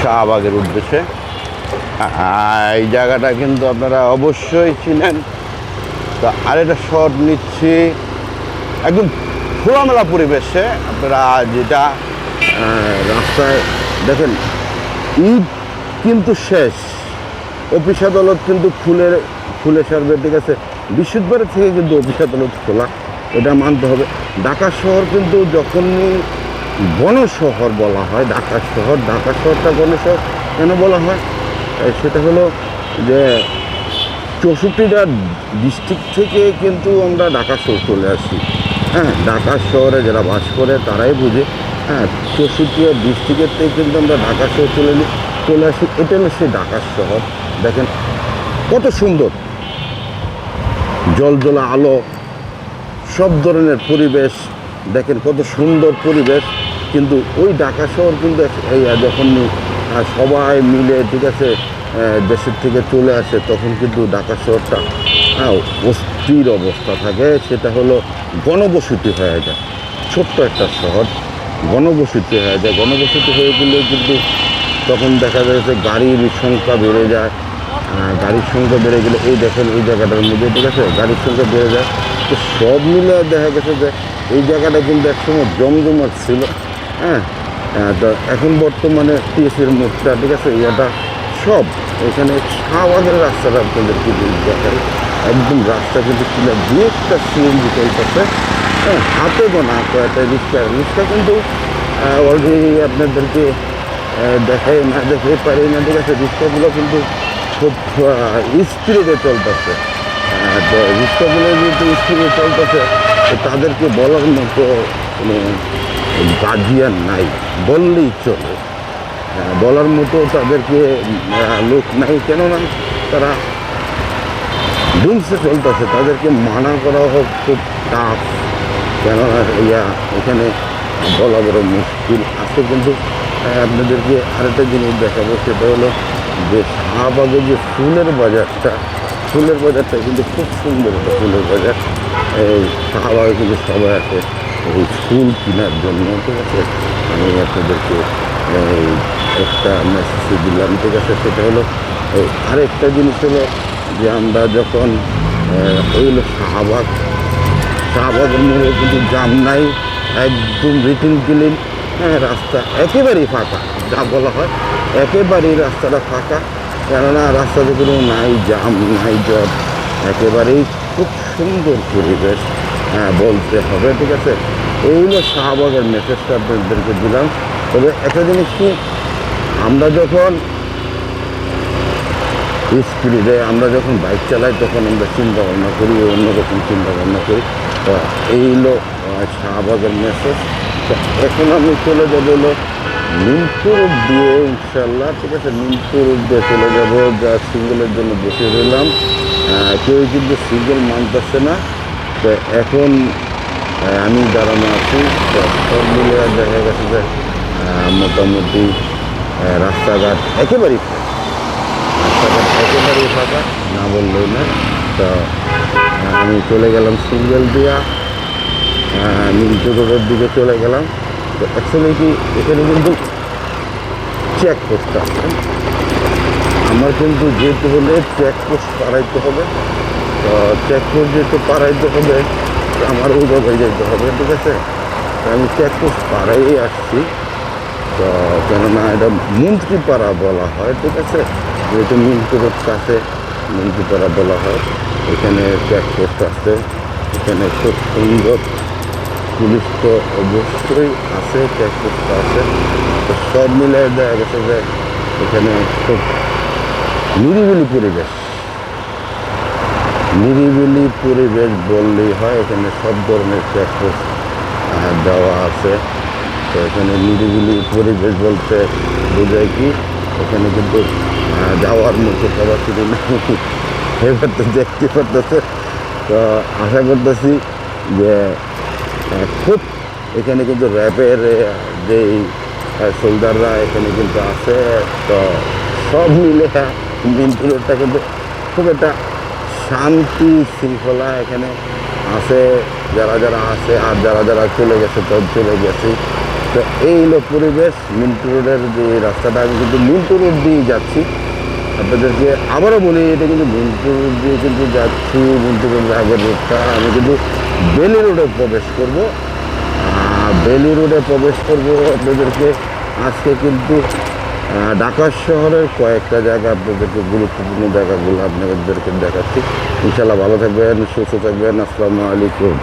শাহবাগের উদ্দেশ্যে। এই জায়গাটা কিন্তু আপনারা অবশ্যই চিনেন। তো আরেকটা শট নিচ্ছি একদম খোলামেলা পরিবেশে। আপনারা যেটা রাস্তায় দেখেন, ঈদ কিন্তু শেষ, অফিস আদালত কিন্তু খুলে সারবে, ঠিক আছে। বৃহস্পতিবার থেকে কিন্তু অফিস আদালত খোলা, এটা মানতে হবে। ঢাকা শহর কিন্তু যখনই গণশহর বলা হয়, ঢাকা শহরটা গণশহর কেন বলা হয়, সেটা হলো যে 64টা ডিস্ট্রিক্ট থেকে কিন্তু আমরা ঢাকা শহর চলে আসি। হ্যাঁ, ঢাকা শহরে যারা বাস করে তারাই বুঝে। হ্যাঁ, 64টা ডিস্ট্রিক্টের থেকে কিন্তু আমরা ঢাকা শহর চলে আসি। এটা হলো সেই ঢাকা শহর। দেখেন কত সুন্দর, জলজলা আলো, সব ধরনের পরিবেশ। দেখেন কত সুন্দর পরিবেশ। কিন্তু ওই ঢাকা শহর কিন্তু যখন সবাই মিলে, ঠিক আছে, দেশের থেকে চলে আসে, তখন কিন্তু ঢাকা শহরটা অস্থির অবস্থা থাকে। সেটা হলো গণবসতি হয়ে যায়। ছোট্ট একটা শহর গণবসতি হয়ে যায়। গণবসতি হয়ে গেলে কিন্তু তখন দেখা যায় যে গাড়ির সংখ্যা বেড়ে যায়। গাড়ির সংখ্যা বেড়ে গেলে এই দেখেন এই জায়গাটার মধ্যে, ঠিক আছে, গাড়ির সংখ্যা বেড়ে যায়। তো সব মিলে দেখা গেছে যে এই জায়গাটা কিন্তু একসময় জমজমাট ছিল। হ্যাঁ, তো এখন বর্তমানে টিএসির মোড়টা, ঠিক আছে, এটা সব এখানে শাহবাগের রাস্তাটা আপনাদেরকে দেখাই। একদম রাস্তা কিন্তু ক্লিয়ার, দু একটা সিএনজি চলতেছে। হ্যাঁ, হাতে গোনা কয়েকটা রিক্সা কিন্তু অলরেডি আপনাদেরকে দেখাই না দেখে পারি না, ঠিক আছে। রিক্সাগুলো কিন্তু খুব স্পিডে চলতেছে। তো রিক্সাগুলো যেহেতু স্পিডে চলতেছে, তো তাদেরকে বলার মতো কোনো গার্জিয়ান নাই বললেই চলে। বলার মতো তাদেরকে লোক নাই, কেননা তারা ডুমসে চলতেছে। তাদেরকে মানা করা হোক খুব টাফ, কেননা এখানে বলা বড় মুশকিল আছে। কিন্তু আপনাদেরকে আরেকটা জিনিস দেখাবো, সেটা হলো যে শাহবাগের যে ফুলের বাজারটা কিন্তু খুব সুন্দর একটা ফুলের বাজার। এই শাহবাগে কিন্তু সবাই আছে এই ফুল কেনার জন্য, ঠিক আছে। আমি আপনাদেরকে একটা মেসেজ দিলাম, ঠিক আছে। সেটা হলো আরেকটা জিনিস হলো যে আমরা যখন হইলো শাহবাগের মোড়ে কিন্তু জাম নাই, একদম রিটিন ক্লিন। হ্যাঁ, রাস্তা একেবারেই ফাঁকা, যা বলা হয় একেবারেই রাস্তাটা ফাঁকা। কেননা রাস্তাতে কোনো নাই জাম, নাই জট, একেবারেই খুব সুন্দর পরিবেশ বলতে হবে, ঠিক আছে। এই হলো শাহবাগের মেসেজটা আপনাদেরকে দিলাম। তবে একটা জিনিস কি, আমরা যখন স্পিডে যখন বাইক চালাই, তখন আমরা চিন্তা ভাবনা করি, অন্যরকম চিন্তা ভাবনা করি। তো এই হলো শাহবাগের মেসেজ। তো এখন আমি চলে যাবো হলো মিনপুর দিয়ে, ইনশাল্লাহ, ঠিক আছে। মিনপুর দিয়ে চলে যাবো, যা সিঙ্গেলের জন্য বসে রইলাম। কেউ কিন্তু সিঙ্গেল মানতেছে না। তো এখন আমি দাঁড়ানো আছি। তো সব মিলে দেখা গেছে যে মোটামুটি রাস্তাঘাট একেবারেই ফাঁকা, না বললেই না। তো আমি চলে গেলাম সিঙ্গেল দিয়া, মিন্টু রোডের দিকে চলে গেলাম। তো অ্যাকচুয়ালি কি এখানে কিন্তু চেকপোস্ট আছে। আমার কিন্তু যেতে হলে চেকপোস্ট পাড়াইতে হবে। তো চেকপোস্ট যেহেতু পাড়াইতে হবে, আমার ওই জায়গায় যেতে হবে, ঠিক আছে। তো আমি চেকপোস্ট পাড়াই আসছি। তো কেননা এটা মন্ত্রীপাড়া বলা হয়, ঠিক আছে। যেহেতু মিন্টু রোড কাছে মন্ত্রীপাড়া বলা হয়। এখানে চেকপোস্ট আছে, এখানে খুব সুন্দর পুলিশ তো অবশ্যই আছে, চেকপোস্ট আছে। তো সব মিলে দেখা গেছে যে এখানে খুব নিরিবিলি পরিবেশ বললেই হয়। এখানে সব ধরনের চেকপোস্ট দেওয়া আছে। তো এখানে নিরিবিলি পরিবেশ বলতে বোঝায় কি, এখানে কিন্তু যাওয়ার মতো ক্যাপাসিটি নেই। এবার তো দেখতে পারতেছে। তো আশা করতেছি যে খুব এখানে কিন্তু র্যাবের যেই সোলজাররা এখানে কিন্তু আছে। তো সব মিলে মিন্টু রোডটা কিন্তু খুব একটা শান্তি শৃঙ্খলা এখানে আছে। যারা আছে, আর যারা চলে গেছে তো চলে গেছি। তো এই হলো পরিবেশ মিন্টু রোডের যে রাস্তাটা। আমি কিন্তু মিন্টু রোড দিয়ে যাচ্ছি, আপনাদেরকে আবারও বলি, এটা কিন্তু মিন্টু রোড দিয়ে কিন্তু যাচ্ছি। মিন্টু রোডের আগের রোডটা আমি কিন্তু বেলি রোডে প্রবেশ করব। বেলি রোডে প্রবেশ করব আপনাদেরকে আজকে কিন্তু ঢাকা শহরের কয়েকটা জায়গা, আপনাদেরকে গুরুত্বপূর্ণ জায়গাগুলো আপনাদেরকে দেখাচ্ছি। ইনশাল্লাহ ভালো থাকবেন, সুস্থ থাকবেন। আসসালামু আলাইকুম।